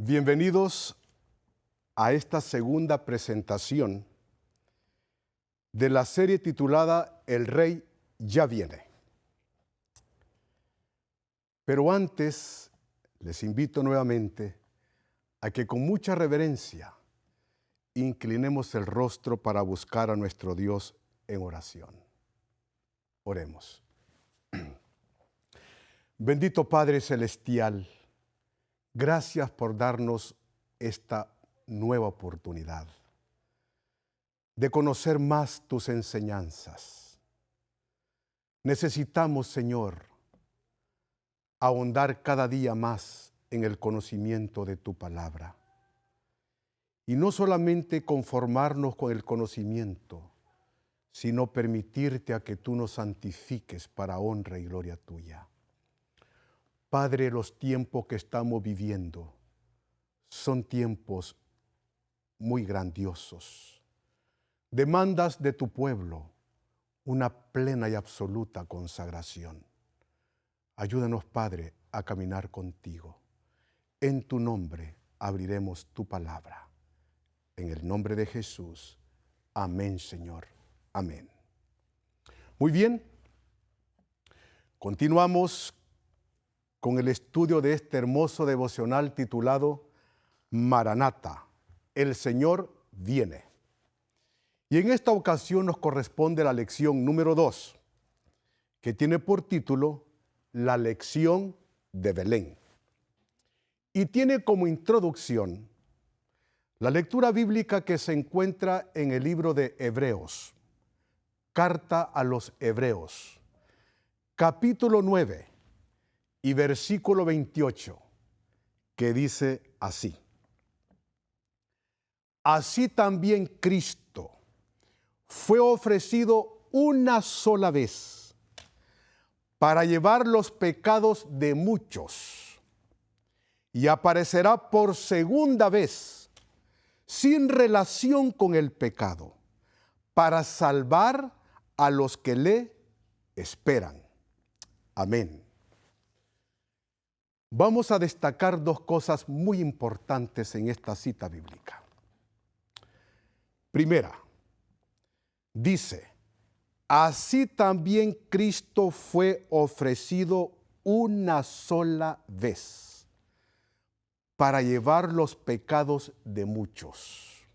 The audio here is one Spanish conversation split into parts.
Bienvenidos a esta segunda presentación de la serie titulada El Rey ya viene. Pero antes, les invito nuevamente a que con mucha reverencia inclinemos el rostro para buscar a nuestro Dios en oración. Oremos. Bendito Padre Celestial, gracias por darnos esta nueva oportunidad de conocer más tus enseñanzas. Necesitamos, Señor, ahondar cada día más en el conocimiento de tu palabra. Y no solamente conformarnos con el conocimiento, sino permitirte a que tú nos santifiques para honra y gloria tuya. Padre, los tiempos que estamos viviendo son tiempos muy grandiosos. Demandas de tu pueblo una plena y absoluta consagración. Ayúdanos, Padre, a caminar contigo. En tu nombre abriremos tu palabra. En el nombre de Jesús. Amén, Señor. Amén. Muy bien. Continuamos con el estudio de este hermoso devocional titulado Maranata, el Señor viene. Y en esta ocasión nos corresponde la lección número 2, que tiene por título La lección de Belén. Y tiene como introducción la lectura bíblica que se encuentra en el libro de Hebreos, Carta a los Hebreos, capítulo 9 y versículo 28, que dice así: Así también Cristo fue ofrecido una sola vez para llevar los pecados de muchos, y aparecerá por segunda vez sin relación con el pecado, para salvar a los que le esperan. Amén. Vamos a destacar dos cosas muy importantes en esta cita bíblica. Primera, dice, así también Cristo fue ofrecido una sola vez para llevar los pecados de muchos.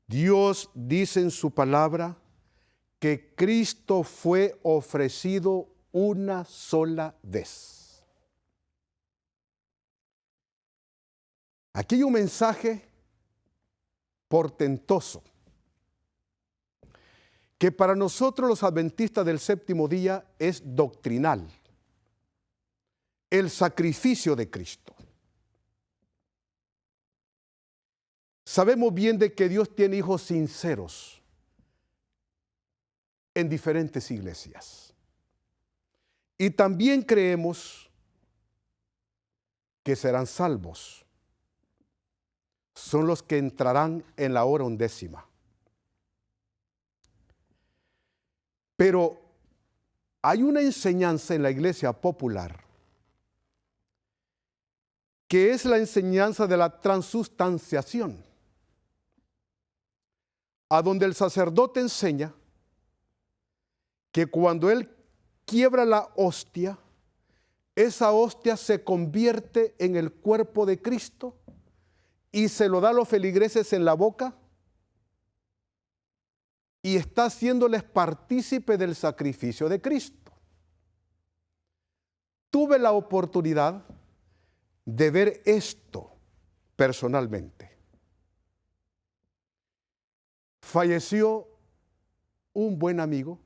Dios dice en su palabra que Cristo fue ofrecido una sola vez. Aquí hay un mensaje portentoso que para nosotros los adventistas del séptimo día es doctrinal. El sacrificio de Cristo. Sabemos bien de que Dios tiene hijos sinceros en diferentes iglesias. Y también creemos que serán salvos. Son los que entrarán en la hora undécima. Pero hay una enseñanza en la iglesia popular que es la enseñanza de la transustanciación, a donde el sacerdote enseña que cuando él quiebra la hostia, esa hostia se convierte en el cuerpo de Cristo y se lo da a los feligreses en la boca y está haciéndoles partícipe del sacrificio de Cristo. Tuve la oportunidad de ver esto personalmente. Falleció un buen amigo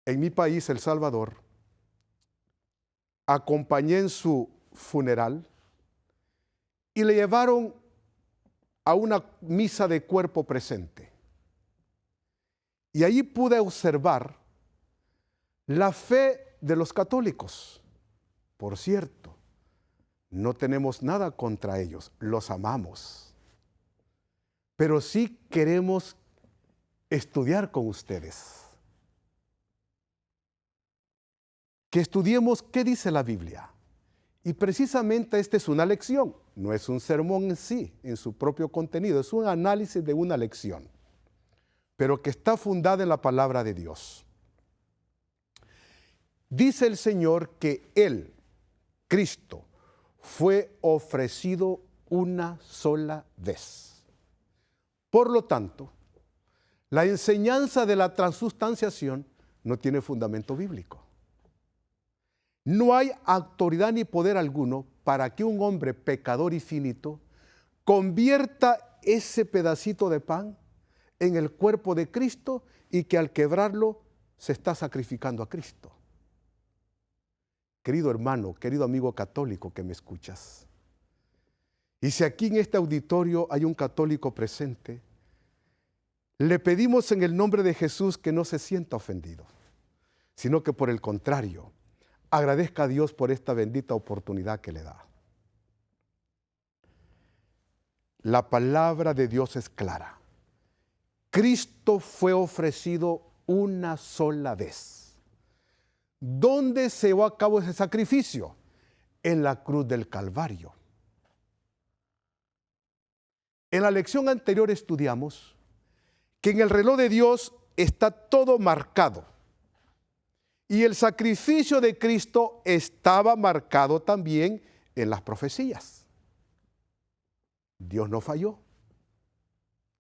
en mi país, El Salvador. Acompañé en su funeral y le llevaron a una misa de cuerpo presente. Y allí pude observar la fe de los católicos. Por cierto, no tenemos nada contra ellos, los amamos. Pero sí queremos estudiar con ustedes. Que estudiemos qué dice la Biblia. Y precisamente esta es una lección, no es un sermón en sí, en su propio contenido, es un análisis de una lección, pero que está fundada en la palabra de Dios. Dice el Señor que Él, Cristo, fue ofrecido una sola vez. Por lo tanto, la enseñanza de la transustanciación no tiene fundamento bíblico. No hay autoridad ni poder alguno para que un hombre pecador y finito convierta ese pedacito de pan en el cuerpo de Cristo y que al quebrarlo se está sacrificando a Cristo. Querido hermano, querido amigo católico que me escuchas, y si aquí en este auditorio hay un católico presente, le pedimos en el nombre de Jesús que no se sienta ofendido, sino que por el contrario, agradezca a Dios por esta bendita oportunidad que le da. La palabra de Dios es clara. Cristo fue ofrecido una sola vez. ¿Dónde se llevó a cabo ese sacrificio? En la cruz del Calvario. En la lección anterior estudiamos que en el reloj de Dios está todo marcado. Y el sacrificio de Cristo estaba marcado también en las profecías. Dios no falló.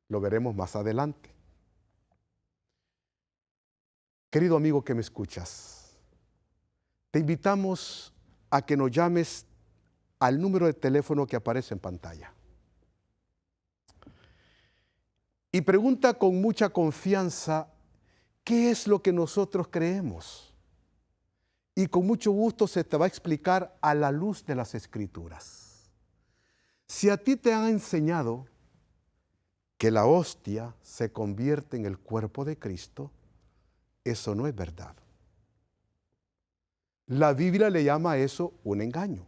Lo veremos más adelante. Querido amigo que me escuchas, te invitamos a que nos llames al número de teléfono que aparece en pantalla. Y pregunta con mucha confianza, ¿qué es lo que nosotros creemos? Y con mucho gusto se te va a explicar a la luz de las Escrituras. Si a ti te han enseñado que la hostia se convierte en el cuerpo de Cristo, eso no es verdad. La Biblia le llama a eso un engaño.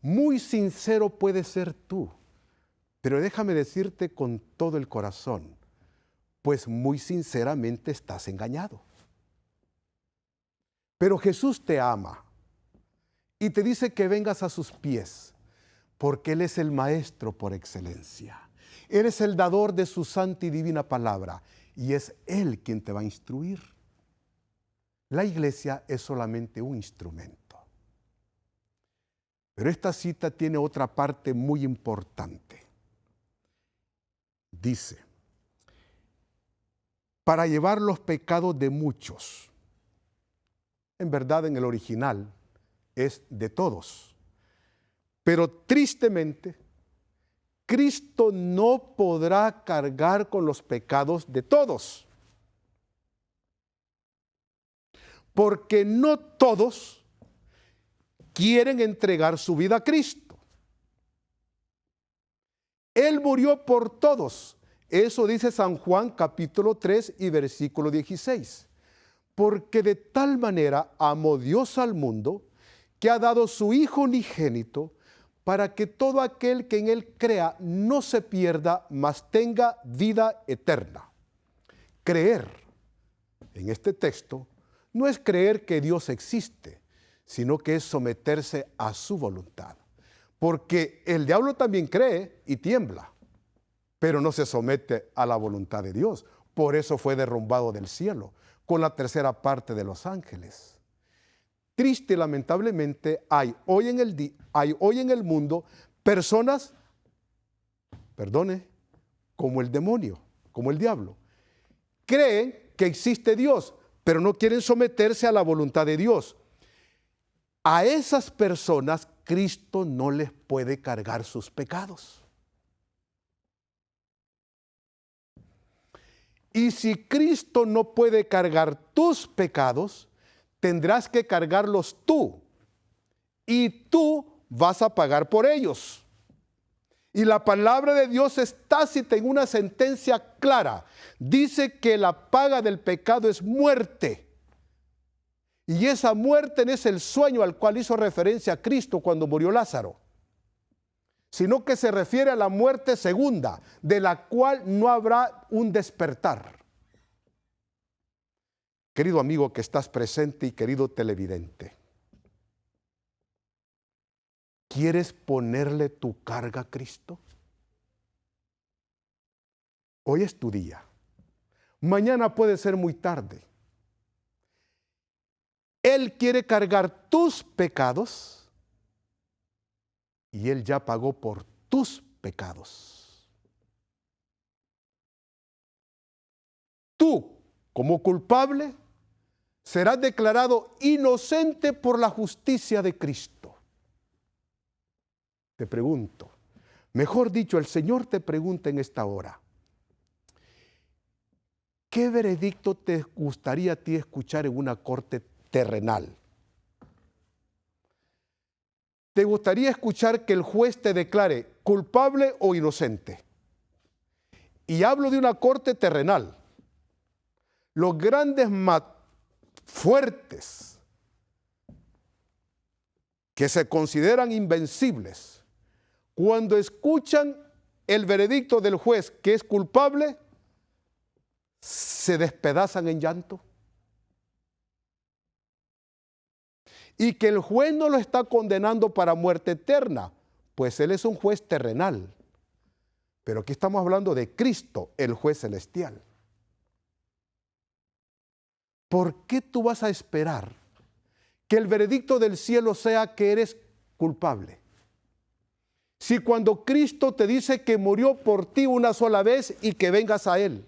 Muy sincero puedes ser tú, pero déjame decirte con todo el corazón, pues muy sinceramente estás engañado. Pero Jesús te ama y te dice que vengas a sus pies, porque Él es el maestro por excelencia. Él es el dador de su santa y divina palabra y es Él quien te va a instruir. La iglesia es solamente un instrumento. Pero esta cita tiene otra parte muy importante. Dice, para llevar los pecados de muchos. En verdad, en el original es de todos. Pero tristemente, Cristo no podrá cargar con los pecados de todos. Porque no todos quieren entregar su vida a Cristo. Él murió por todos. Eso dice San Juan capítulo 3 y versículo 16. Porque de tal manera amó Dios al mundo, que ha dado su Hijo unigénito, para que todo aquel que en Él crea no se pierda, mas tenga vida eterna. Creer en este texto no es creer que Dios existe, sino que es someterse a su voluntad. Porque el diablo también cree y tiembla, pero no se somete a la voluntad de Dios. Por eso fue derrumbado del cielo con la tercera parte de los ángeles. Triste y lamentablemente hay hoy en el mundo personas, como el demonio, como el diablo. Creen que existe Dios, pero no quieren someterse a la voluntad de Dios. A esas personas Cristo no les puede cargar sus pecados. Y si Cristo no puede cargar tus pecados, tendrás que cargarlos tú. Y tú vas a pagar por ellos. Y la palabra de Dios es tácita en una sentencia clara. Dice que la paga del pecado es muerte. Y esa muerte no es el sueño al cual hizo referencia Cristo cuando murió Lázaro, sino que se refiere a la muerte segunda, de la cual no habrá un despertar. Querido amigo que estás presente y querido televidente, ¿Quieres ponerle tu carga a Cristo? Hoy es tu día. Mañana puede ser muy tarde. Él quiere cargar tus pecados y Él ya pagó por tus pecados. Tú, como culpable, serás declarado inocente por la justicia de Cristo. Te pregunto, mejor dicho, el Señor te pregunta en esta hora, ¿qué veredicto te gustaría a ti escuchar en una corte terrenal? ¿Te gustaría escuchar que el juez te declare culpable o inocente? Y hablo de una corte terrenal. Los grandes fuertes que se consideran invencibles, cuando escuchan el veredicto del juez que es culpable, se despedazan en llanto. Y que el juez no lo está condenando para muerte eterna, pues Él es un juez terrenal. Pero aquí estamos hablando de Cristo, el juez celestial. ¿Por qué tú vas a esperar que el veredicto del cielo sea que eres culpable? Si cuando Cristo te dice que murió por ti una sola vez y que vengas a Él.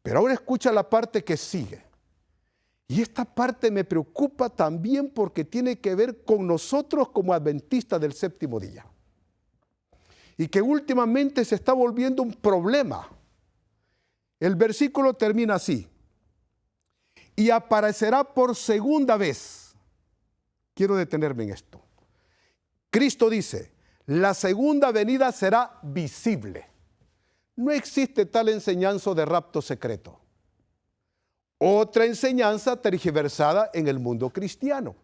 Pero ahora escucha la parte que sigue. Y esta parte me preocupa también porque tiene que ver con nosotros como adventistas del séptimo día. Y que últimamente se está volviendo un problema. El versículo termina así. Y aparecerá por segunda vez. Quiero detenerme en esto. Cristo dice, la segunda venida será visible. No existe tal enseñanza de rapto secreto. Otra enseñanza tergiversada en el mundo cristiano.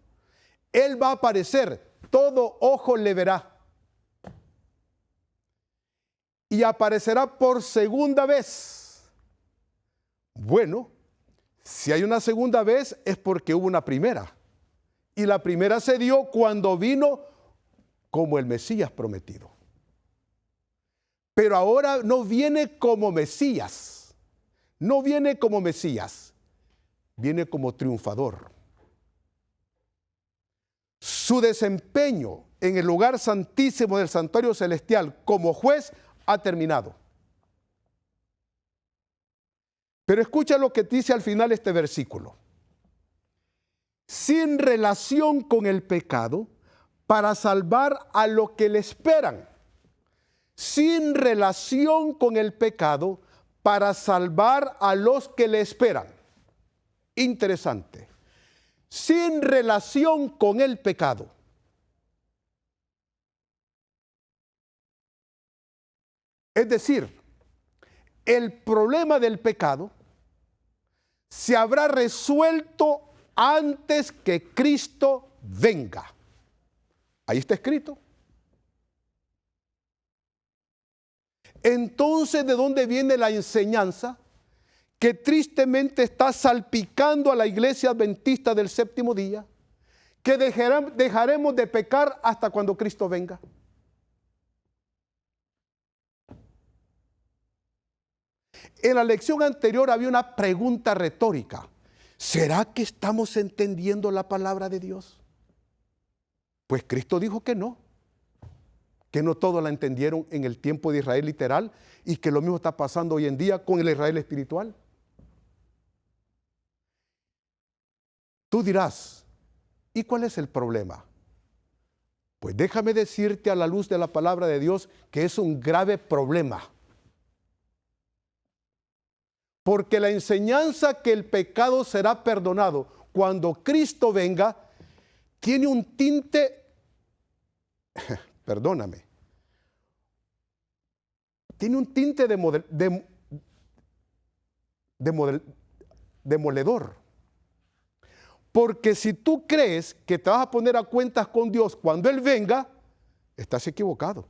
Él va a aparecer, todo ojo le verá. Y aparecerá por segunda vez. Bueno, si hay una segunda vez es porque hubo una primera. Y la primera se dio cuando vino como el Mesías prometido. Pero ahora no viene como Mesías. No viene como Mesías. Viene como triunfador. Su desempeño en el lugar santísimo del santuario celestial como juez ha terminado. Pero escucha lo que dice al final este versículo. Sin relación con el pecado, para salvar a los que le esperan. Sin relación con el pecado, para salvar a los que le esperan. Interesante. Sin relación con el pecado. Es decir, el problema del pecado se habrá resuelto antes que Cristo venga. Ahí está escrito. Entonces, ¿de dónde viene la enseñanza que tristemente está salpicando a la iglesia adventista del séptimo día? Que dejaremos de pecar hasta cuando Cristo venga. En la lección anterior había una pregunta retórica. ¿Será que estamos entendiendo la palabra de Dios? Pues Cristo dijo que no todos la entendieron en el tiempo de Israel literal y que lo mismo está pasando hoy en día con el Israel espiritual. Tú dirás, ¿y cuál es el problema? Pues déjame decirte a la luz de la palabra de Dios que es un grave problema. Porque la enseñanza que el pecado será perdonado cuando Cristo venga tiene un tinte, perdóname, tiene un tinte demoledor. Porque si tú crees que te vas a poner a cuentas con Dios cuando Él venga, estás equivocado.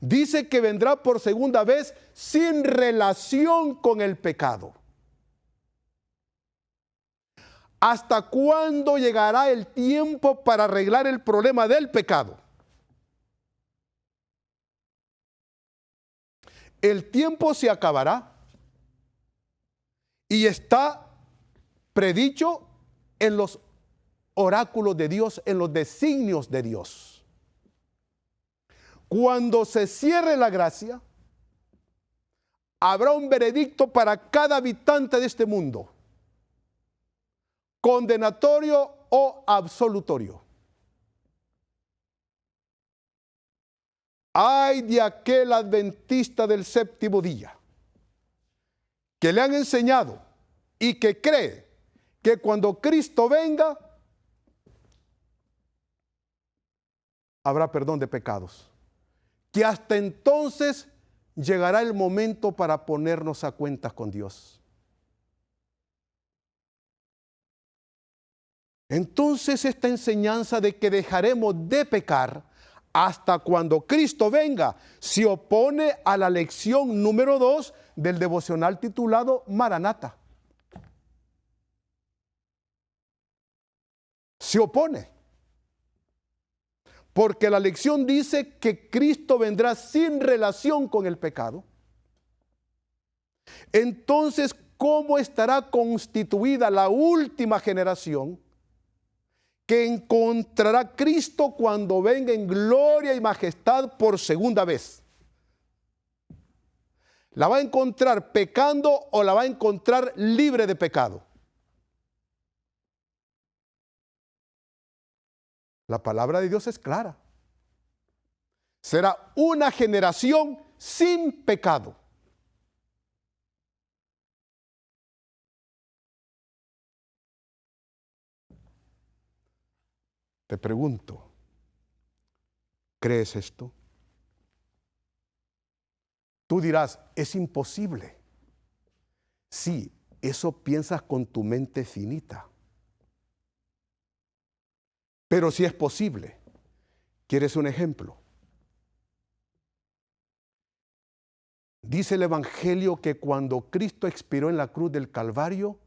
Dice que vendrá por segunda vez sin relación con el pecado. ¿hasta cuándo llegará el tiempo para arreglar el problema del pecado? El tiempo se acabará y está predicho en los oráculos de Dios, en los designios de Dios. Cuando se cierre la gracia, habrá un veredicto para cada habitante de este mundo, condenatorio o absolutorio. Ay de aquel adventista del séptimo día que le han enseñado y que cree que cuando Cristo venga habrá perdón de pecados, que hasta entonces llegará el momento para ponernos a cuentas con Dios. Entonces esta enseñanza de que dejaremos de pecar hasta cuando Cristo venga se opone a la lección número 2 del devocional titulado Maranata. Se opone. Porque la lección dice que Cristo vendrá sin relación con el pecado. Entonces, ¿cómo estará constituida la última generación que encontrará a Cristo cuando venga en gloria y majestad por segunda vez? ¿La va a encontrar pecando o la va a encontrar libre de pecado? La palabra de Dios es clara. Será una generación sin pecado. Te pregunto, ¿crees esto? Tú dirás, es imposible. Sí, eso piensas con tu mente finita. Pero sí es posible. ¿Quieres un ejemplo? Dice el Evangelio que cuando Cristo expiró en la cruz del Calvario,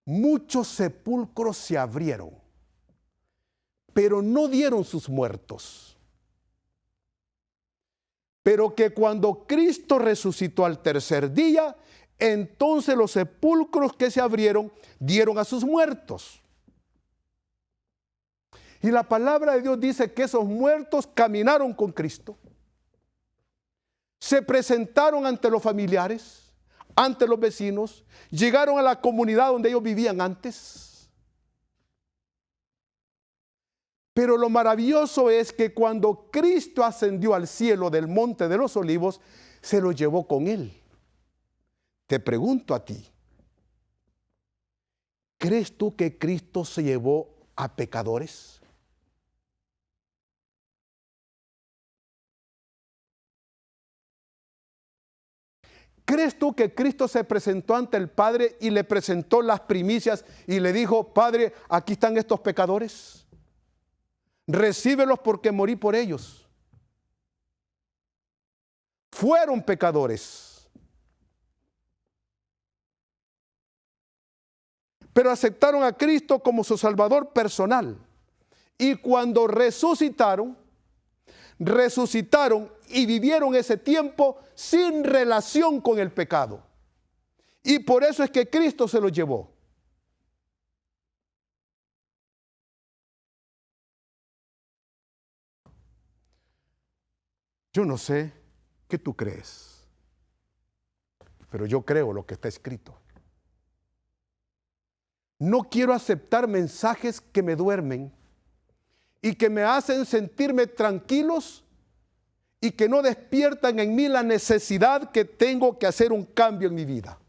muchos sepulcros se abrieron, pero no dieron sus muertos. Pero que cuando Cristo resucitó al tercer día, entonces los sepulcros que se abrieron dieron a sus muertos. Y la palabra de Dios dice que esos muertos caminaron con Cristo. Se presentaron ante los familiares, ante los vecinos, llegaron a la comunidad donde ellos vivían antes. Pero lo maravilloso es que cuando Cristo ascendió al cielo del Monte de los Olivos, se lo llevó con él. Te pregunto a ti, ¿crees tú que Cristo se llevó a pecadores? ¿Crees tú que Cristo se presentó ante el Padre y le presentó las primicias y le dijo, Padre, aquí están estos pecadores? Recíbelos porque morí por ellos. Fueron pecadores, pero aceptaron a Cristo como su Salvador personal. Y cuando resucitaron y vivieron ese tiempo sin relación con el pecado. Y por eso es que Cristo se los llevó. Yo no sé qué tú crees, pero yo creo lo que está escrito. No quiero aceptar mensajes que me duermen y que me hacen sentirme tranquilos y que no despiertan en mí la necesidad que tengo que hacer un cambio en mi vida.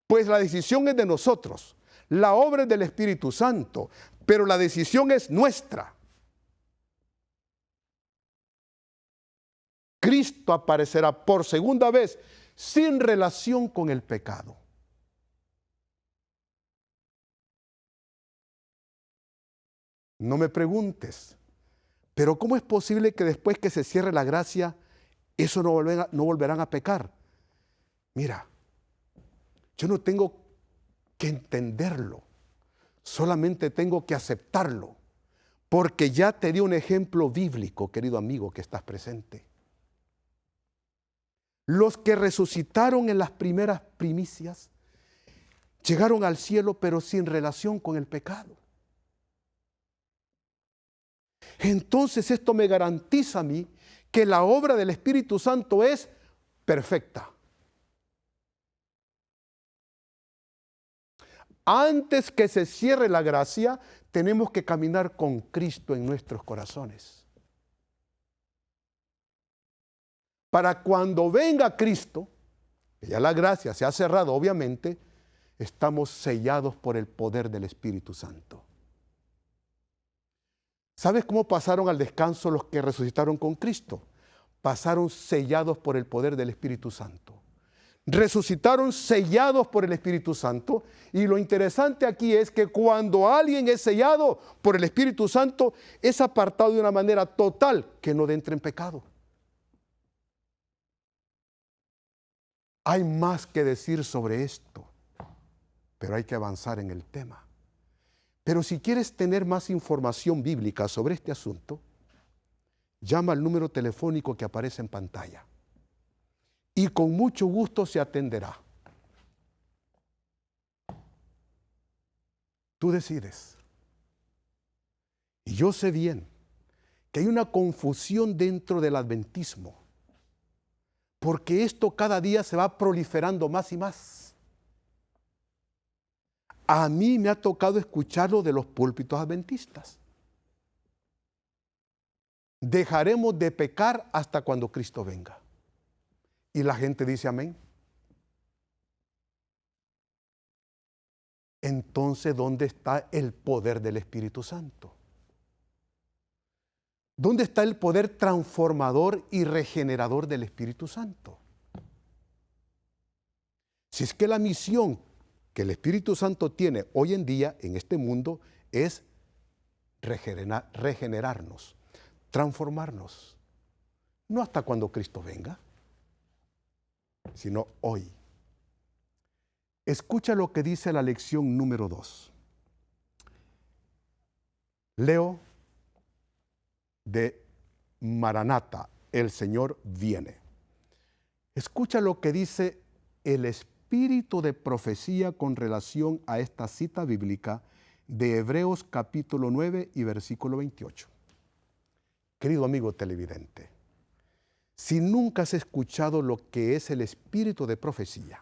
Pues la decisión es de nosotros, la obra es del Espíritu Santo, pero la decisión es nuestra. Cristo aparecerá por segunda vez sin relación con el pecado. No me preguntes, pero ¿cómo es posible que después que se cierre la gracia, eso no volverán a pecar? Mira, Yo no tengo que entenderlo, solamente tengo que aceptarlo, porque ya te di un ejemplo bíblico, querido amigo que estás presente. Los que resucitaron en las primeras primicias llegaron al cielo, pero sin relación con el pecado. Entonces esto me garantiza a mí que la obra del Espíritu Santo es perfecta. Antes que se cierre la gracia, tenemos que caminar con Cristo en nuestros corazones. Para cuando venga Cristo, que ya la gracia se ha cerrado obviamente, estamos sellados por el poder del Espíritu Santo. ¿Sabes cómo pasaron al descanso los que resucitaron con Cristo? Pasaron sellados por el poder del Espíritu Santo. Resucitaron sellados por el Espíritu Santo. Y lo interesante aquí es que cuando alguien es sellado por el Espíritu Santo, es apartado de una manera total que no entre en pecado. Hay más que decir sobre esto, pero hay que avanzar en el tema. Pero si quieres tener más información bíblica sobre este asunto, llama al número telefónico que aparece en pantalla y con mucho gusto se atenderá. Tú decides. Y yo sé bien que hay una confusión dentro del adventismo, porque esto cada día se va proliferando más y más. A mí me ha tocado escucharlo de los púlpitos adventistas. Dejaremos de pecar hasta cuando Cristo venga. Y la gente dice amén. Entonces, ¿dónde está el poder del Espíritu Santo? ¿Dónde está el poder transformador y regenerador del Espíritu Santo? Si es que la misión que el Espíritu Santo tiene hoy en día en este mundo es regenerarnos, transformarnos. No hasta cuando Cristo venga, sino hoy. Escucha lo que dice la lección número 2. Leo de Maranata, el Señor viene. Escucha lo que dice el espíritu de profecía con relación a esta cita bíblica de Hebreos capítulo 9 y versículo 28. Querido amigo televidente, si nunca has escuchado lo que es el espíritu de profecía,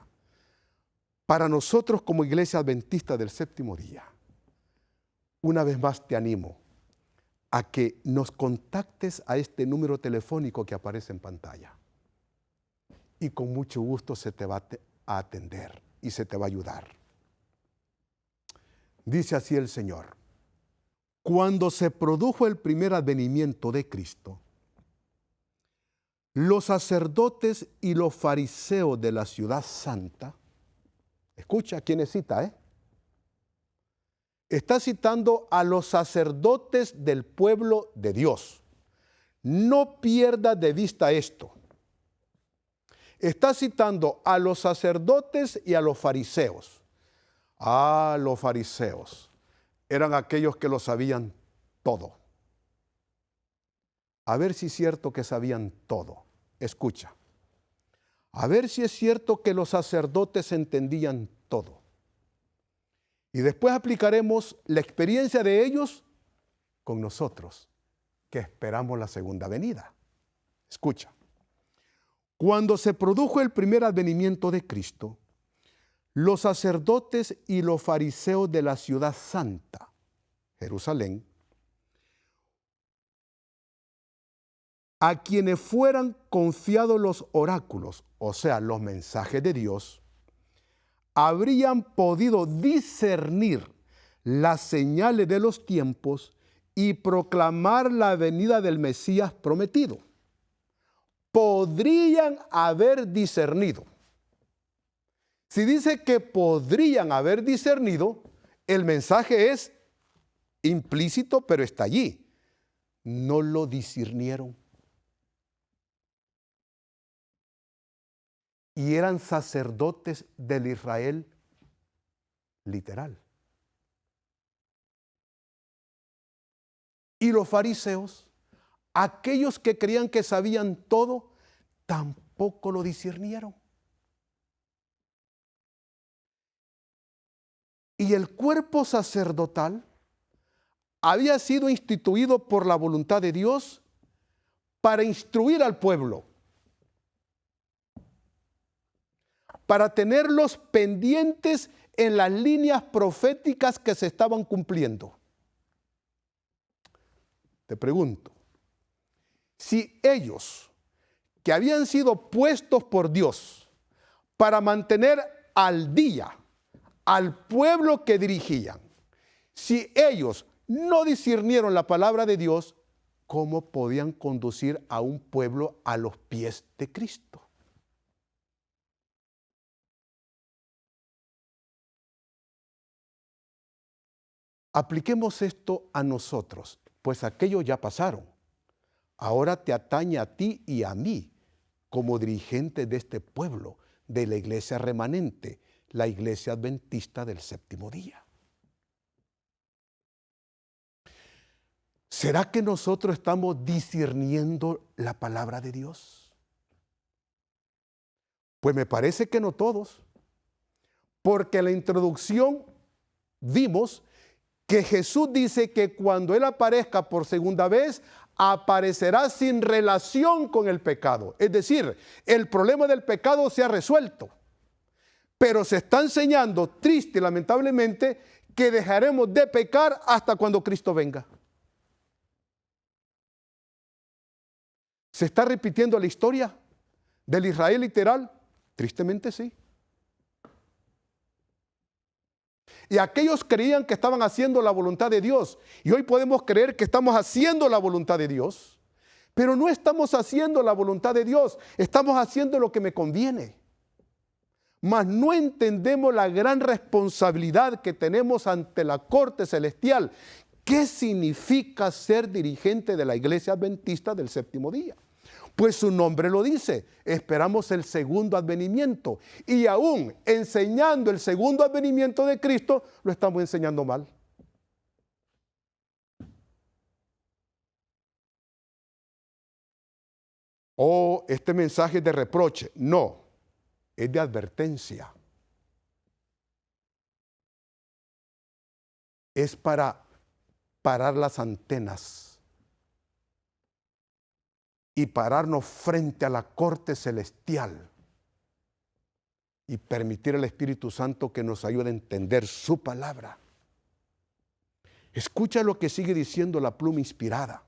para nosotros como Iglesia Adventista del Séptimo Día, una vez más te animo a que nos contactes a este número telefónico que aparece en pantalla. Y con mucho gusto se te va a atender y se te va a ayudar. Dice así el Señor: cuando se produjo el primer advenimiento de Cristo, los sacerdotes y los fariseos de la ciudad santa, escucha quién cita, está citando a los sacerdotes del pueblo de Dios. No pierda de vista esto. Está citando a los sacerdotes y a los fariseos. Ah, los fariseos eran aquellos que lo sabían todo. A ver si es cierto que sabían todo. Escucha. A ver si es cierto que los sacerdotes entendían todo. Y después aplicaremos la experiencia de ellos con nosotros, que esperamos la segunda venida. Escucha. Cuando se produjo el primer advenimiento de Cristo, los sacerdotes y los fariseos de la ciudad santa, Jerusalén, a quienes fueran confiados los oráculos, o sea, los mensajes de Dios, habrían podido discernir las señales de los tiempos y proclamar la venida del Mesías prometido. Podrían haber discernido. Si dice que podrían haber discernido, el mensaje es implícito, pero está allí. No lo discernieron. y eran sacerdotes del Israel literal. Y los fariseos, aquellos que creían que sabían todo, tampoco lo discernieron. Y el cuerpo sacerdotal había sido instituido por la voluntad de Dios para instruir al pueblo, para tenerlos pendientes en las líneas proféticas que se estaban cumpliendo. Te pregunto, si ellos, que habían sido puestos por Dios para mantener al día al pueblo que dirigían, si ellos no discernieron la palabra de Dios, ¿cómo podían conducir a un pueblo a los pies de Cristo? Apliquemos esto a nosotros, pues aquellos ya pasaron. Ahora te atañe a ti y a mí, como dirigentes de este pueblo, de la iglesia remanente, la iglesia adventista del séptimo día. ¿Será que nosotros estamos discerniendo la palabra de Dios? Pues me parece que no todos, porque en la introducción vimos que Jesús dice que cuando Él aparezca por segunda vez, aparecerá sin relación con el pecado. Es decir, el problema del pecado se ha resuelto. Pero se está enseñando, triste y lamentablemente, que dejaremos de pecar hasta cuando Cristo venga. ¿Se está repitiendo la historia del Israel literal? Tristemente sí. Y aquellos creían que estaban haciendo la voluntad de Dios. Y hoy podemos creer que estamos haciendo la voluntad de Dios. Pero no estamos haciendo la voluntad de Dios. Estamos haciendo lo que me conviene. Mas no entendemos la gran responsabilidad que tenemos ante la corte celestial. ¿Qué significa ser dirigente de la iglesia adventista del séptimo día? Pues su nombre lo dice, esperamos el segundo advenimiento. Y aún enseñando el segundo advenimiento de Cristo, lo estamos enseñando mal. Oh, este mensaje es de reproche. No, es de advertencia. Es para parar las antenas y pararnos frente a la corte celestial y permitir al Espíritu Santo que nos ayude a entender su palabra. Escucha lo que sigue diciendo la pluma inspirada.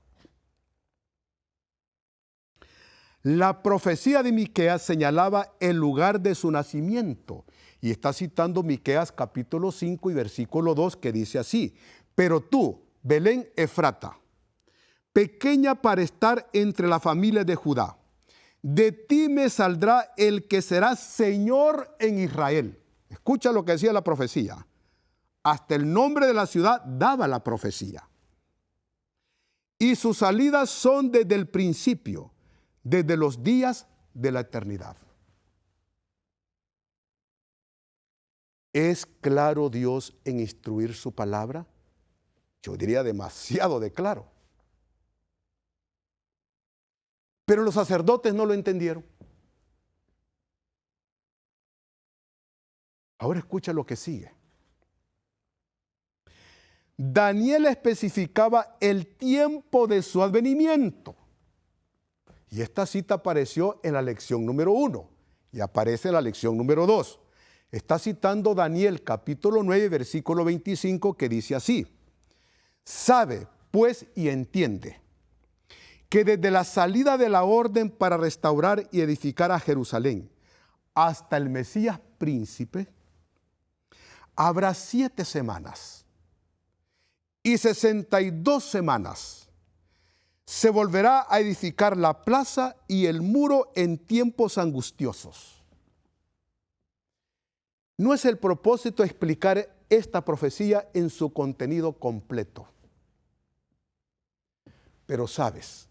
La profecía de Miqueas señalaba el lugar de su nacimiento. Y está citando Miqueas capítulo 5 y versículo 2, que dice así: pero tú, Belén Efrata, pequeña para estar entre la familia de Judá, de ti me saldrá el que será Señor en Israel. Escucha lo que decía la profecía. Hasta el nombre de la ciudad daba la profecía. Y sus salidas son desde el principio, desde los días de la eternidad. ¿Es claro Dios en instruir su palabra? Yo diría demasiado de claro. Pero los sacerdotes no lo entendieron. Ahora escucha lo que sigue. Daniel especificaba el tiempo de su advenimiento. Y esta cita apareció en la lección número 1 y aparece en la lección número 2. Está citando Daniel capítulo 9, versículo 25, que dice así: sabe, pues, y entiende que desde la salida de la orden para restaurar y edificar a Jerusalén hasta el Mesías príncipe, habrá 7 semanas y 62 semanas. Se volverá a edificar la plaza y el muro en tiempos angustiosos. No es el propósito explicar esta profecía en su contenido completo. Pero sabes,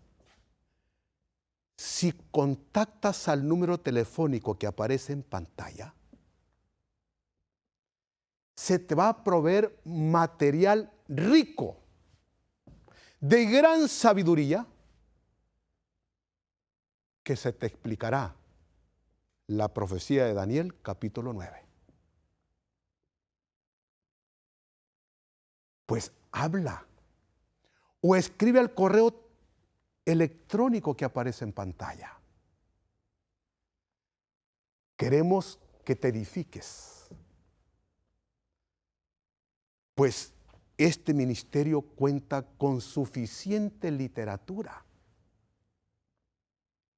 Si contactas al número telefónico que aparece en pantalla, se te va a proveer material rico, de gran sabiduría, que se te explicará la profecía de Daniel, capítulo 9. Pues habla o escribe al correo electrónico que aparece en pantalla. Queremos que te edifiques, pues este ministerio cuenta con suficiente literatura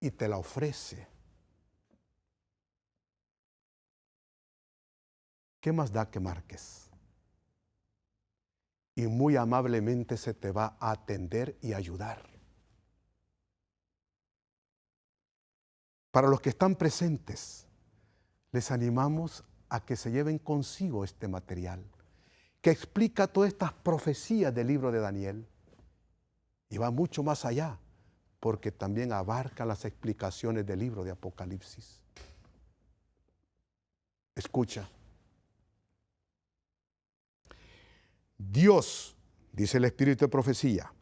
y te la ofrece. ¿Qué más da que marques? Y muy amablemente se te va a atender y ayudar. Para los que están presentes, les animamos a que se lleven consigo este material, que explica todas estas profecías del libro de Daniel. Y va mucho más allá, porque también abarca las explicaciones del libro de Apocalipsis. Escucha. Dios, dice el Espíritu de Profecía,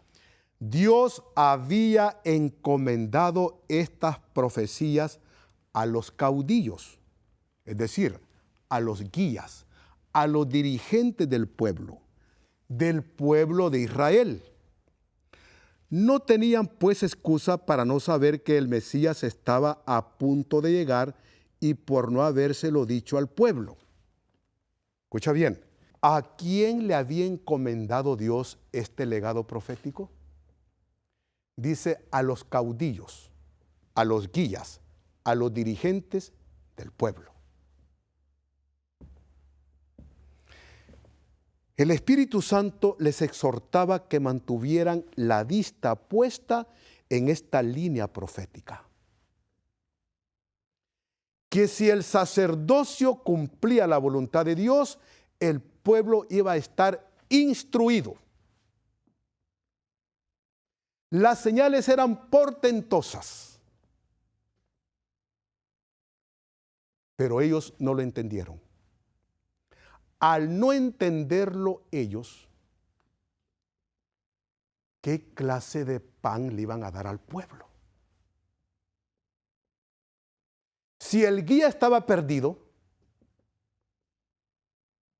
Dios había encomendado estas profecías a los caudillos, es decir, a los guías, a los dirigentes del pueblo de Israel. No tenían pues excusa para no saber que el Mesías estaba a punto de llegar y por no habérselo dicho al pueblo. Escucha bien, ¿a quién le había encomendado Dios este legado profético? Dice a los caudillos, a los guías, a los dirigentes del pueblo. El Espíritu Santo les exhortaba que mantuvieran la vista puesta en esta línea profética. Que si el sacerdocio cumplía la voluntad de Dios, el pueblo iba a estar instruido. Las señales eran portentosas, pero ellos no lo entendieron. Al no entenderlo ellos, ¿qué clase de pan le iban a dar al pueblo? Si el guía estaba perdido,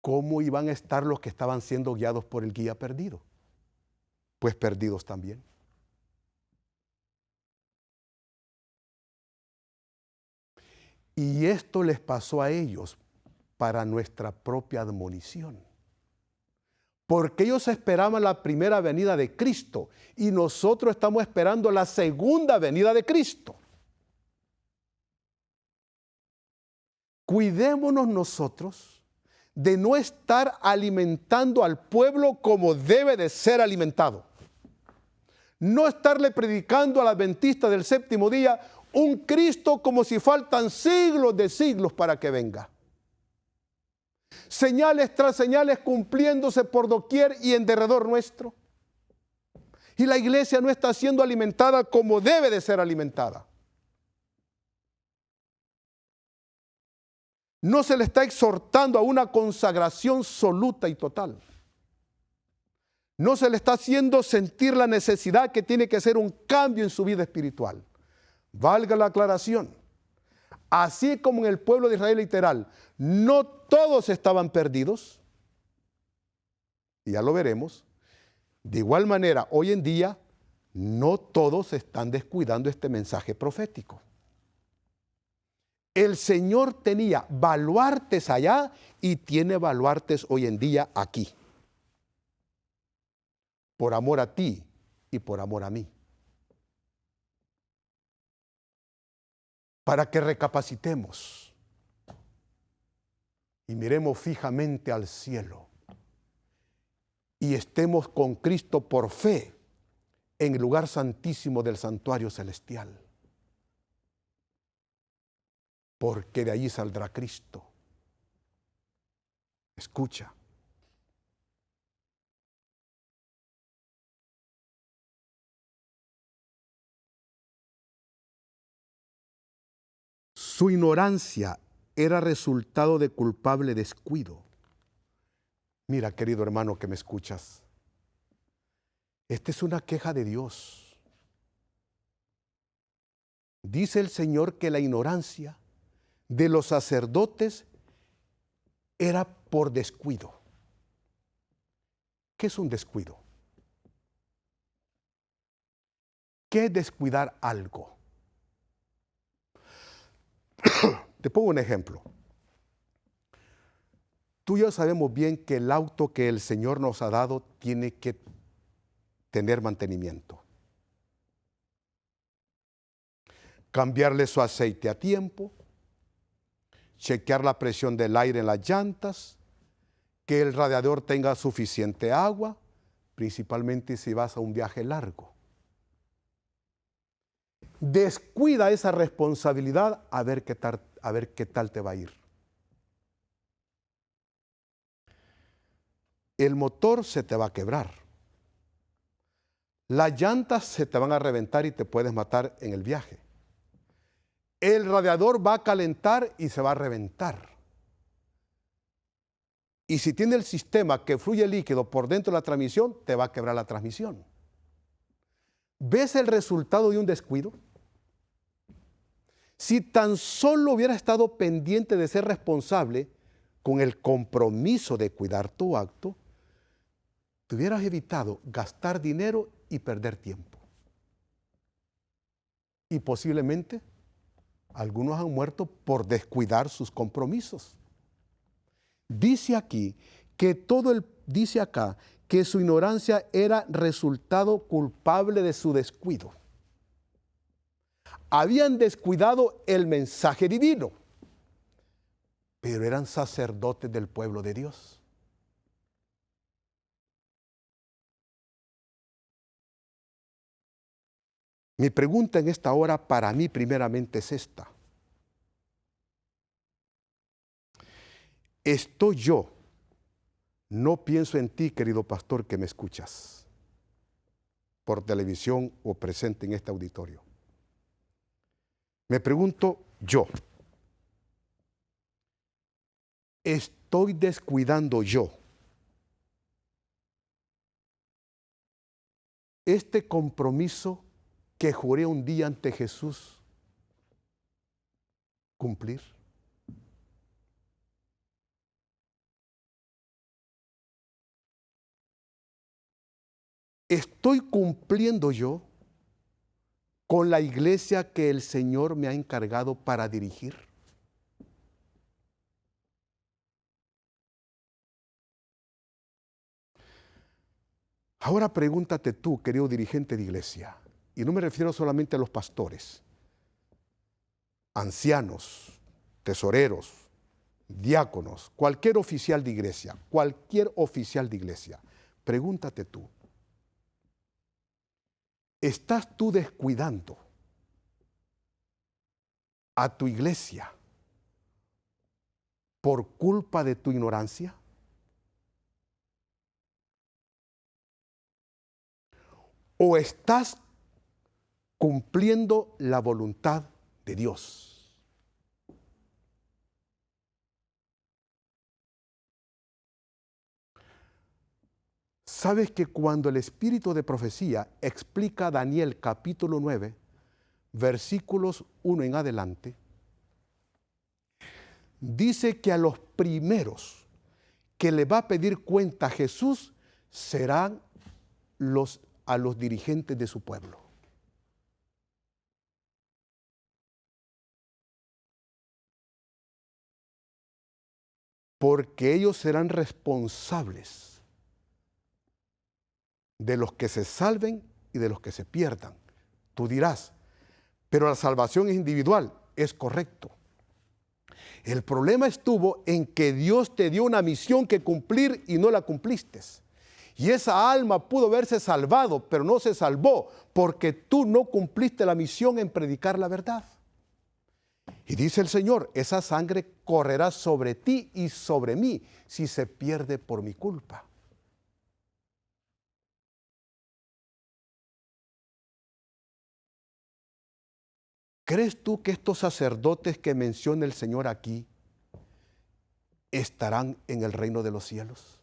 ¿cómo iban a estar los que estaban siendo guiados por el guía perdido? Pues perdidos también. Y esto les pasó a ellos para nuestra propia admonición. Porque ellos esperaban la primera venida de Cristo y nosotros estamos esperando la segunda venida de Cristo. Cuidémonos nosotros de no estar alimentando al pueblo como debe de ser alimentado. No estarle predicando al adventista del séptimo día un Cristo como si faltan siglos de siglos para que venga. Señales tras señales cumpliéndose por doquier y en derredor nuestro. Y la iglesia no está siendo alimentada como debe de ser alimentada. No se le está exhortando a una consagración absoluta y total. No se le está haciendo sentir la necesidad que tiene que hacer un cambio en su vida espiritual. Valga la aclaración. Así como en el pueblo de Israel literal, no todos estaban perdidos, y ya lo veremos. De igual manera, hoy en día, no todos están descuidando este mensaje profético. El Señor tenía baluartes allá y tiene baluartes hoy en día aquí. Por amor a ti y por amor a mí. Para que recapacitemos y miremos fijamente al cielo y estemos con Cristo por fe en el lugar santísimo del santuario celestial. Porque de allí saldrá Cristo. Escucha. Su ignorancia era resultado de culpable descuido. Mira, querido hermano que me escuchas, esta es una queja de Dios. Dice el Señor que la ignorancia de los sacerdotes era por descuido. ¿Qué es un descuido? ¿Qué es descuidar algo? Te pongo un ejemplo. Tú y yo sabemos bien que el auto que el Señor nos ha dado tiene que tener mantenimiento. Cambiarle su aceite a tiempo, chequear la presión del aire en las llantas, que el radiador tenga suficiente agua, principalmente si vas a un viaje largo. Descuida esa responsabilidad a ver qué tal te va a ir. El motor se te va a quebrar. Las llantas se te van a reventar y te puedes matar en el viaje. El radiador va a calentar y se va a reventar. Y si tiene el sistema que fluye líquido por dentro de la transmisión, te va a quebrar la transmisión. ¿Ves el resultado de un descuido? Si tan solo hubiera estado pendiente de ser responsable con el compromiso de cuidar tu auto, te hubieras evitado gastar dinero y perder tiempo. Y posiblemente algunos han muerto por descuidar sus compromisos. Dice aquí que dice acá que su ignorancia era resultado culpable de su descuido. Habían descuidado el mensaje divino, pero eran sacerdotes del pueblo de Dios. Mi pregunta en esta hora para mí primeramente es esta. ¿Estoy yo? No pienso en ti, querido pastor, que me escuchas por televisión o presente en este auditorio. Me pregunto yo, ¿estoy descuidando yo este compromiso que juré un día ante Jesús cumplir? ¿Estoy cumpliendo yo con la iglesia que el Señor me ha encargado para dirigir? Ahora pregúntate tú, querido dirigente de iglesia, y no me refiero solamente a los pastores, ancianos, tesoreros, diáconos, cualquier oficial de iglesia, pregúntate tú, ¿estás tú descuidando a tu iglesia por culpa de tu ignorancia? ¿O estás cumpliendo la voluntad de Dios? ¿Sabes que cuando el espíritu de profecía explica Daniel capítulo 9, versículos 1 en adelante, dice que a los primeros que le va a pedir cuenta a Jesús serán a los dirigentes de su pueblo? Porque ellos serán responsables de los que se salven y de los que se pierdan. Tú dirás, pero la salvación es individual. Es correcto. El problema estuvo en que Dios te dio una misión que cumplir y no la cumpliste. Y esa alma pudo haberse salvado, pero no se salvó porque tú no cumpliste la misión en predicar la verdad. Y dice el Señor, esa sangre correrá sobre ti y sobre mí si se pierde por mi culpa. ¿Crees tú que estos sacerdotes que menciona el Señor aquí estarán en el reino de los cielos?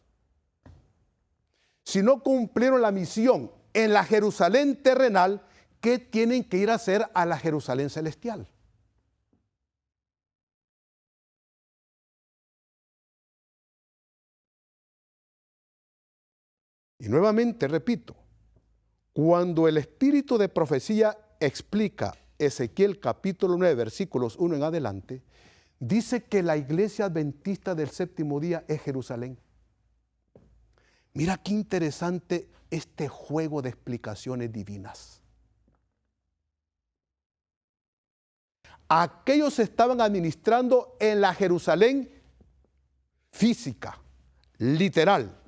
Si no cumplieron la misión en la Jerusalén terrenal, ¿qué tienen que ir a hacer a la Jerusalén celestial? Y nuevamente repito, cuando el espíritu de profecía explica Ezequiel capítulo 9, versículos 1 en adelante, dice que la iglesia adventista del séptimo día es Jerusalén. Mira qué interesante este juego de explicaciones divinas. Aquellos estaban administrando en la Jerusalén física, literal.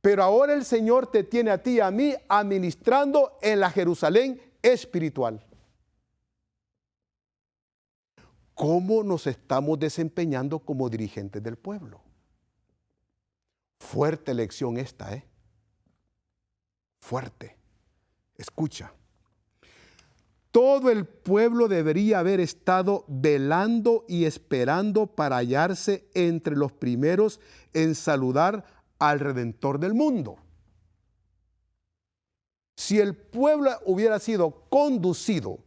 Pero ahora el Señor te tiene a ti y a mí administrando en la Jerusalén espiritual. ¿Cómo nos estamos desempeñando como dirigentes del pueblo? Fuerte lección esta, ¿eh? Fuerte. Escucha. Todo el pueblo debería haber estado velando y esperando para hallarse entre los primeros en saludar al Redentor del mundo. Si el pueblo hubiera sido conducido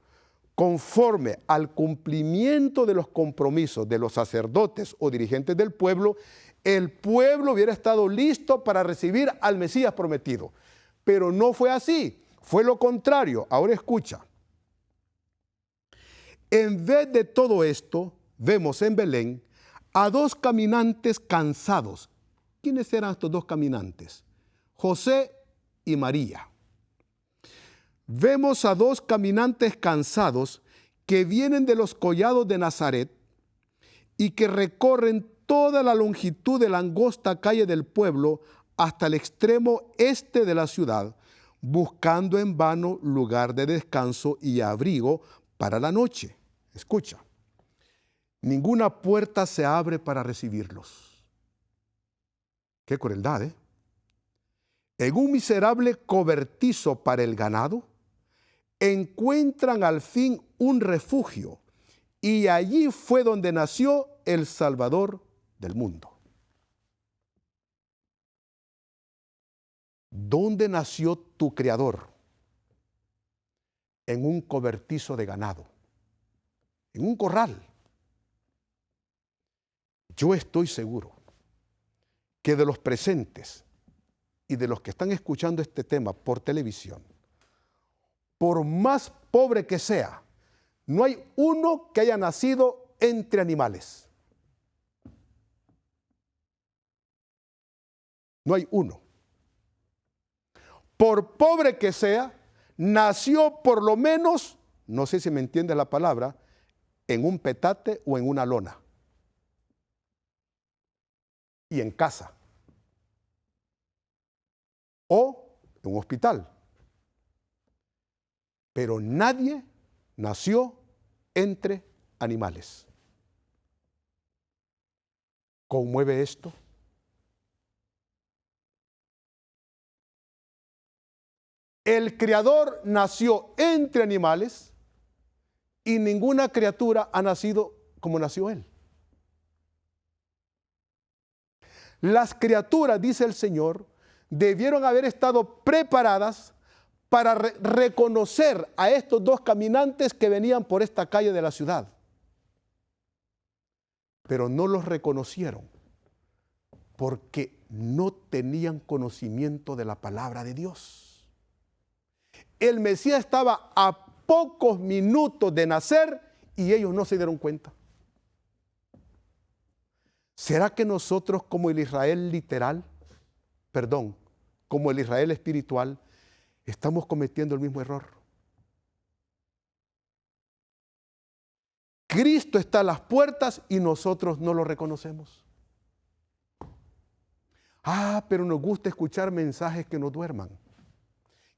conforme al cumplimiento de los compromisos de los sacerdotes o dirigentes del pueblo, el pueblo hubiera estado listo para recibir al Mesías prometido. Pero no fue así, fue lo contrario. Ahora escucha. En vez de todo esto, vemos en Belén a dos caminantes cansados. ¿Quiénes eran estos dos caminantes? José y María. Vemos a dos caminantes cansados que vienen de los collados de Nazaret y que recorren toda la longitud de la angosta calle del pueblo hasta el extremo este de la ciudad, buscando en vano lugar de descanso y abrigo para la noche. Escucha, ninguna puerta se abre para recibirlos. Qué crueldad, ¿eh? En un miserable cobertizo para el ganado, encuentran al fin un refugio, y allí fue donde nació el Salvador del mundo. ¿Dónde nació tu Creador? En un cobertizo de ganado, en un corral. Yo estoy seguro que de los presentes y de los que están escuchando este tema por televisión, por más pobre que sea, no hay uno que haya nacido entre animales. No hay uno. Por pobre que sea, nació por lo menos, no sé si me entiende la palabra, en un petate o en una lona. Y en casa. O en un hospital. Pero nadie nació entre animales. ¿Conmueve esto? El Creador nació entre animales y ninguna criatura ha nacido como nació Él. Las criaturas, dice el Señor, debieron haber estado preparadas para reconocer a estos dos caminantes que venían por esta calle de la ciudad. Pero no los reconocieron porque no tenían conocimiento de la palabra de Dios. El Mesías estaba a pocos minutos de nacer y ellos no se dieron cuenta. ¿Será que nosotros como el Israel literal, como el Israel espiritual, estamos cometiendo el mismo error? Cristo está a las puertas y nosotros no lo reconocemos. Pero nos gusta escuchar mensajes que nos duerman,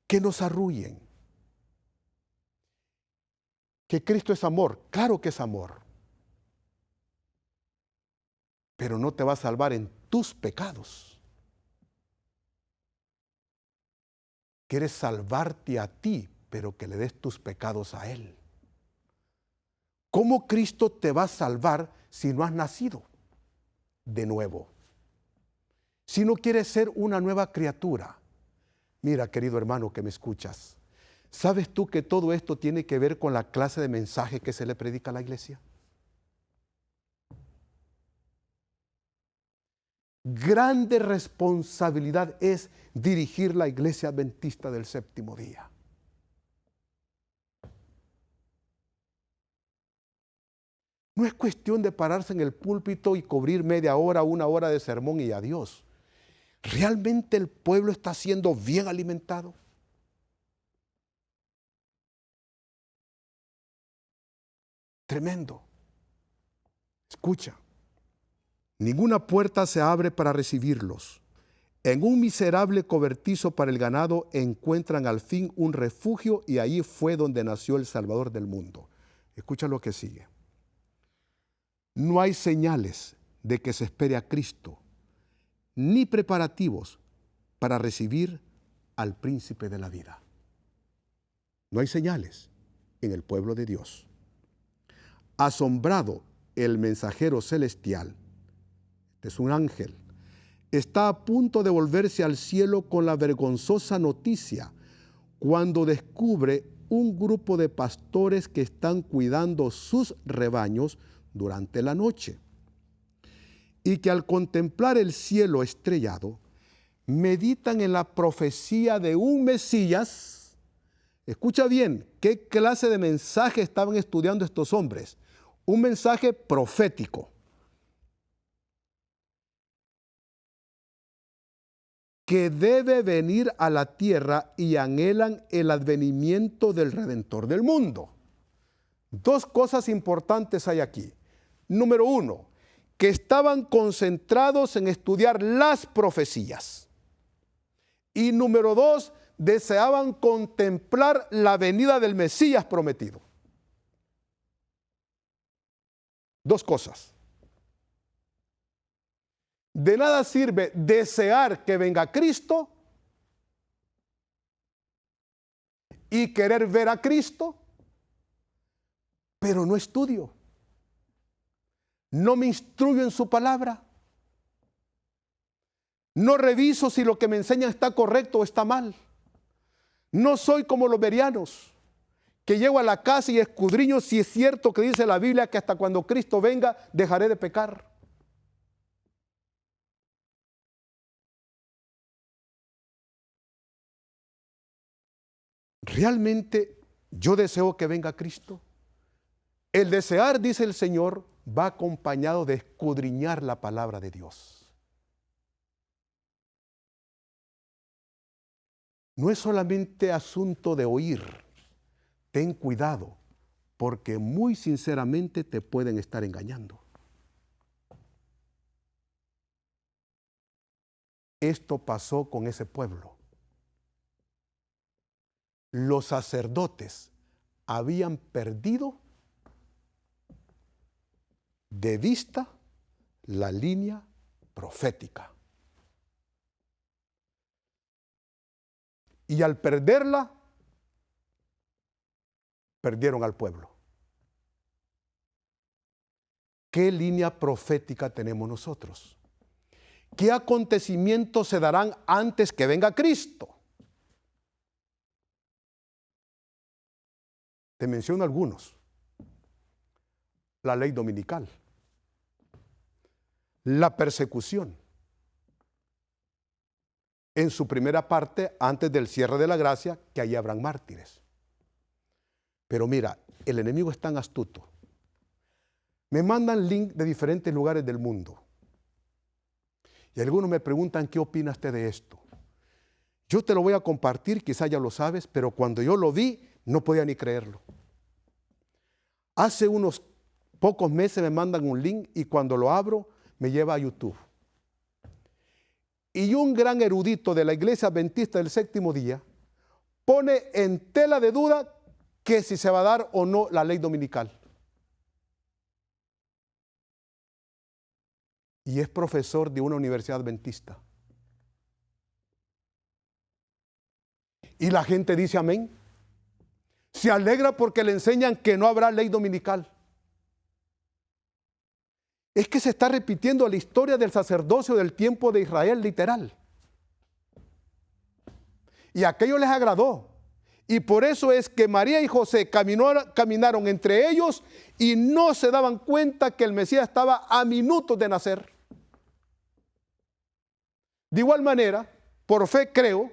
que nos arrullen. Que Cristo es amor, claro que es amor. Pero no te va a salvar en tus pecados. Quieres salvarte a ti, pero que le des tus pecados a Él. ¿Cómo Cristo te va a salvar si no has nacido de nuevo? Si no quieres ser una nueva criatura. Mira, querido hermano que me escuchas, ¿sabes tú que todo esto tiene que ver con la clase de mensaje que se le predica a la iglesia? Grande responsabilidad es dirigir la iglesia adventista del séptimo día. No es cuestión de pararse en el púlpito y cubrir media hora, una hora de sermón y adiós. ¿Realmente el pueblo está siendo bien alimentado? Tremendo. Escucha. Ninguna puerta se abre para recibirlos. En un miserable cobertizo para el ganado encuentran al fin un refugio y ahí fue donde nació el Salvador del mundo. Escucha lo que sigue. No hay señales de que se espere a Cristo, ni preparativos para recibir al príncipe de la vida. No hay señales en el pueblo de Dios. Asombrado, el mensajero celestial, este es un ángel, está a punto de volverse al cielo con la vergonzosa noticia cuando descubre un grupo de pastores que están cuidando sus rebaños durante la noche y que al contemplar el cielo estrellado meditan en la profecía de un Mesías. Escucha bien, ¿qué clase de mensaje estaban estudiando estos hombres? Un mensaje profético. Que debe venir a la tierra y anhelan el advenimiento del Redentor del mundo. Dos cosas importantes hay aquí. Número uno, que estaban concentrados en estudiar las profecías. Y número dos, deseaban contemplar la venida del Mesías prometido. Dos cosas. De nada sirve desear que venga Cristo y querer ver a Cristo, pero no estudio. No me instruyo en su palabra. No reviso si lo que me enseñan está correcto o está mal. No soy como los bereanos, que llego a la casa y escudriño si es cierto que dice la Biblia que hasta cuando Cristo venga dejaré de pecar. ¿Realmente yo deseo que venga Cristo? El desear, dice el Señor, va acompañado de escudriñar la palabra de Dios. No es solamente asunto de oír. Ten cuidado, porque muy sinceramente te pueden estar engañando. Esto pasó con ese pueblo. Los sacerdotes habían perdido de vista la línea profética. Y al perderla, perdieron al pueblo. ¿Qué línea profética tenemos nosotros? ¿Qué acontecimientos se darán antes que venga Cristo? Te menciono algunos. La ley dominical. La persecución. En su primera parte, antes del cierre de la gracia, que allí habrán mártires. Pero mira, el enemigo es tan astuto. Me mandan link de diferentes lugares del mundo. Y algunos me preguntan, ¿qué opinas de esto? Yo te lo voy a compartir, quizás ya lo sabes, pero cuando yo lo vi, no podía ni creerlo. Hace unos pocos meses me mandan un link y cuando lo abro, me lleva a YouTube. Y un gran erudito de la Iglesia Adventista del Séptimo Día pone en tela de duda que si se va a dar o no la ley dominical. Y es profesor de una universidad adventista. Y la gente dice amén. Se alegra porque le enseñan que no habrá ley dominical. Es que se está repitiendo la historia del sacerdocio del tiempo de Israel literal. Y aquello les agradó. Y por eso es que María y José caminaron entre ellos y no se daban cuenta que el Mesías estaba a minutos de nacer. De igual manera, por fe creo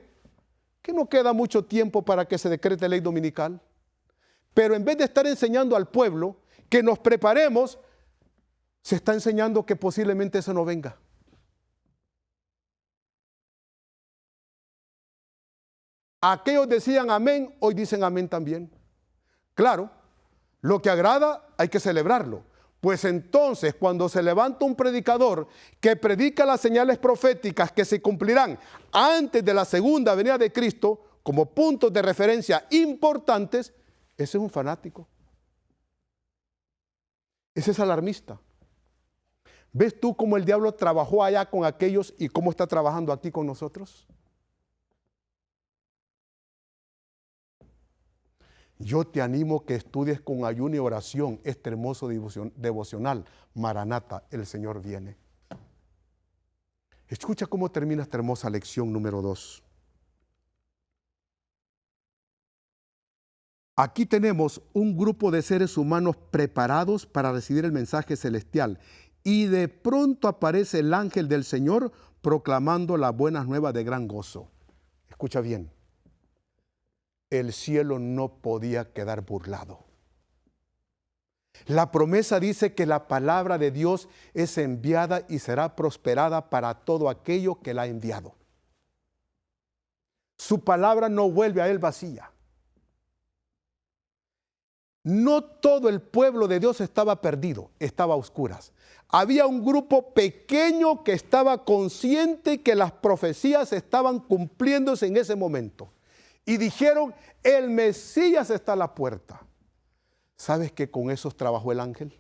que no queda mucho tiempo para que se decrete ley dominical. Pero en vez de estar enseñando al pueblo que nos preparemos, se está enseñando que posiblemente eso no venga. Aquellos decían amén, hoy dicen amén también. Claro, lo que agrada hay que celebrarlo. Pues entonces, cuando se levanta un predicador que predica las señales proféticas que se cumplirán antes de la segunda venida de Cristo, como puntos de referencia importantes, ese es un fanático. Ese es alarmista. ¿Ves tú cómo el diablo trabajó allá con aquellos y cómo está trabajando aquí con nosotros? Yo te animo que estudies con ayuno y oración este hermoso devocional. Maranata, el Señor viene. Escucha cómo termina esta hermosa lección número 2. Aquí tenemos un grupo de seres humanos preparados para recibir el mensaje celestial. Y de pronto aparece el ángel del Señor proclamando las buenas nuevas de gran gozo. Escucha bien. El cielo no podía quedar burlado. La promesa dice que la palabra de Dios es enviada y será prosperada para todo aquello que la ha enviado. Su palabra no vuelve a él vacía. No todo el pueblo de Dios estaba perdido, estaba a oscuras. Había un grupo pequeño que estaba consciente que las profecías estaban cumpliéndose en ese momento. Y dijeron, el Mesías está a la puerta. ¿Sabes que con esos trabajó el ángel?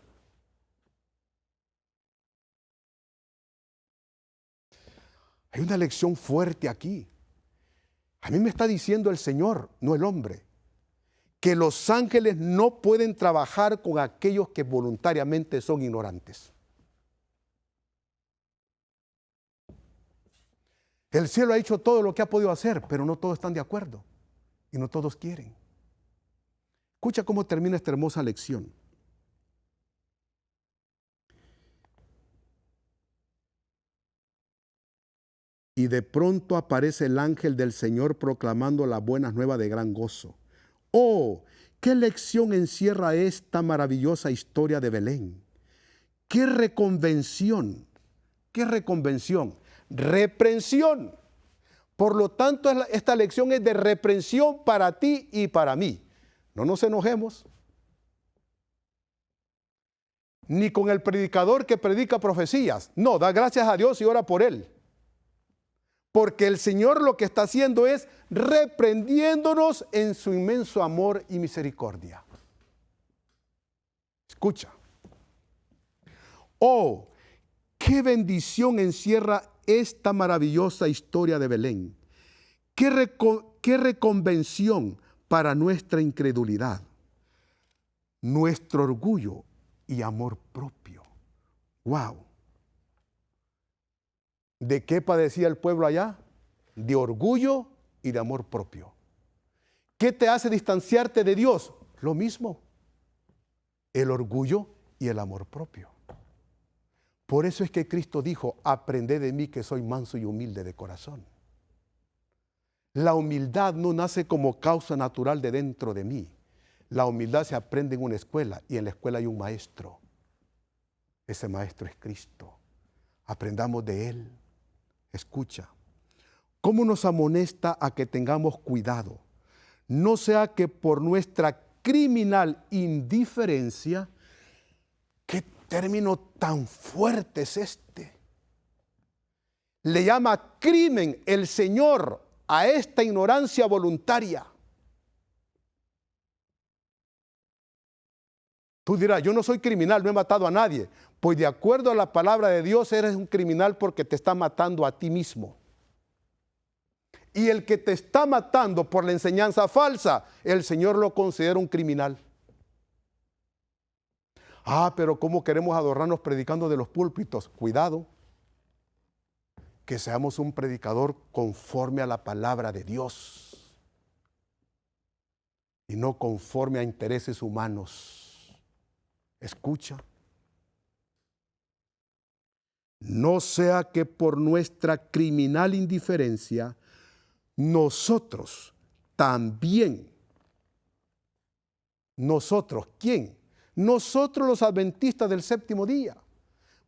Hay una lección fuerte aquí. A mí me está diciendo el Señor, no el hombre, que los ángeles no pueden trabajar con aquellos que voluntariamente son ignorantes. El cielo ha hecho todo lo que ha podido hacer, pero no todos están de acuerdo y no todos quieren. Escucha cómo termina esta hermosa lección. Y de pronto aparece el ángel del Señor proclamando las buenas nuevas de gran gozo. ¡Oh! ¿Qué lección encierra esta maravillosa historia de Belén? ¡Qué reconvención! ¿Qué reconvención? Reprensión. Por lo tanto, esta lección es de reprensión para ti y para mí. No nos enojemos. Ni con el predicador que predica profecías. No, da gracias a Dios y ora por él. Porque el Señor lo que está haciendo es reprendiéndonos en su inmenso amor y misericordia. Escucha. Oh, qué bendición encierra esta maravillosa historia de Belén. Qué reconvención para nuestra incredulidad, nuestro orgullo y amor propio. ¡Wow! ¿De qué padecía el pueblo allá? De orgullo y de amor propio. ¿Qué te hace distanciarte de Dios? Lo mismo, el orgullo y el amor propio. Por eso es que Cristo dijo, aprended de mí que soy manso y humilde de corazón. La humildad no nace como causa natural de dentro de mí. La humildad se aprende en una escuela y en la escuela hay un maestro. Ese maestro es Cristo. Aprendamos de Él. Escucha, ¿cómo nos amonesta a que tengamos cuidado? No sea que por nuestra criminal indiferencia, ¿qué término tan fuerte es este? Le llama crimen el Señor a esta ignorancia voluntaria. Tú dirás, yo no soy criminal, no he matado a nadie. Pues de acuerdo a la palabra de Dios, eres un criminal porque te está matando a ti mismo. Y el que te está matando por la enseñanza falsa, el Señor lo considera un criminal. Pero ¿cómo queremos adornarnos predicando de los púlpitos? Cuidado, que seamos un predicador conforme a la palabra de Dios y no conforme a intereses humanos. Escucha. No sea que por nuestra criminal indiferencia nosotros también, ¿quién? Nosotros los adventistas del séptimo día.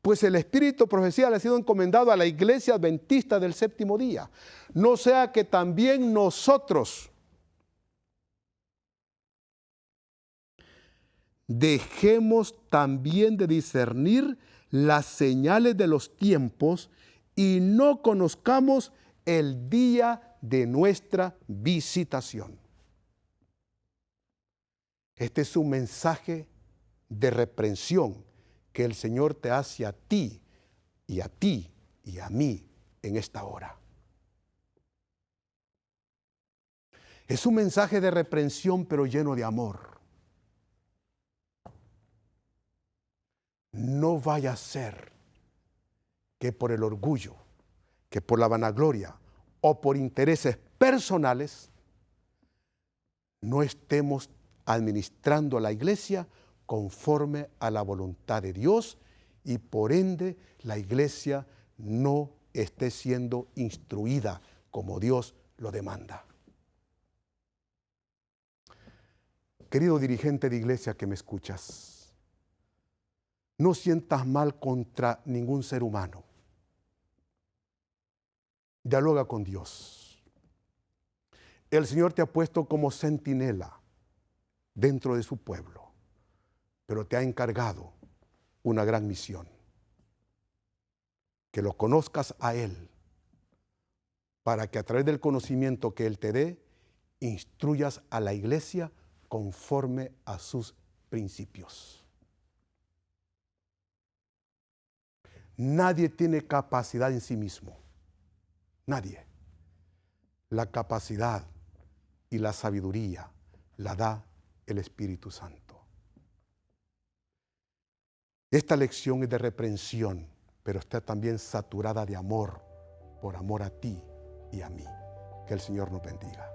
Pues el espíritu de profecía le ha sido encomendado a la iglesia adventista del séptimo día. No sea que también nosotros dejemos también de discernir las señales de los tiempos y no conozcamos el día de nuestra visitación. Este es un mensaje de reprensión que el Señor te hace a ti y a ti y a mí en esta hora. Es un mensaje de reprensión, pero lleno de amor. No vaya a ser que por el orgullo, que por la vanagloria o por intereses personales no estemos administrando a la iglesia conforme a la voluntad de Dios y por ende la iglesia no esté siendo instruida como Dios lo demanda. Querido dirigente de iglesia que me escuchas, no sientas mal contra ningún ser humano. Dialoga con Dios. El Señor te ha puesto como centinela dentro de su pueblo, pero te ha encargado una gran misión. Que lo conozcas a Él, para que a través del conocimiento que Él te dé, instruyas a la iglesia conforme a sus principios. Nadie tiene capacidad en sí mismo. Nadie. La capacidad y la sabiduría la da el Espíritu Santo. Esta lección es de reprensión, pero está también saturada de amor, por amor a ti y a mí. Que el Señor nos bendiga.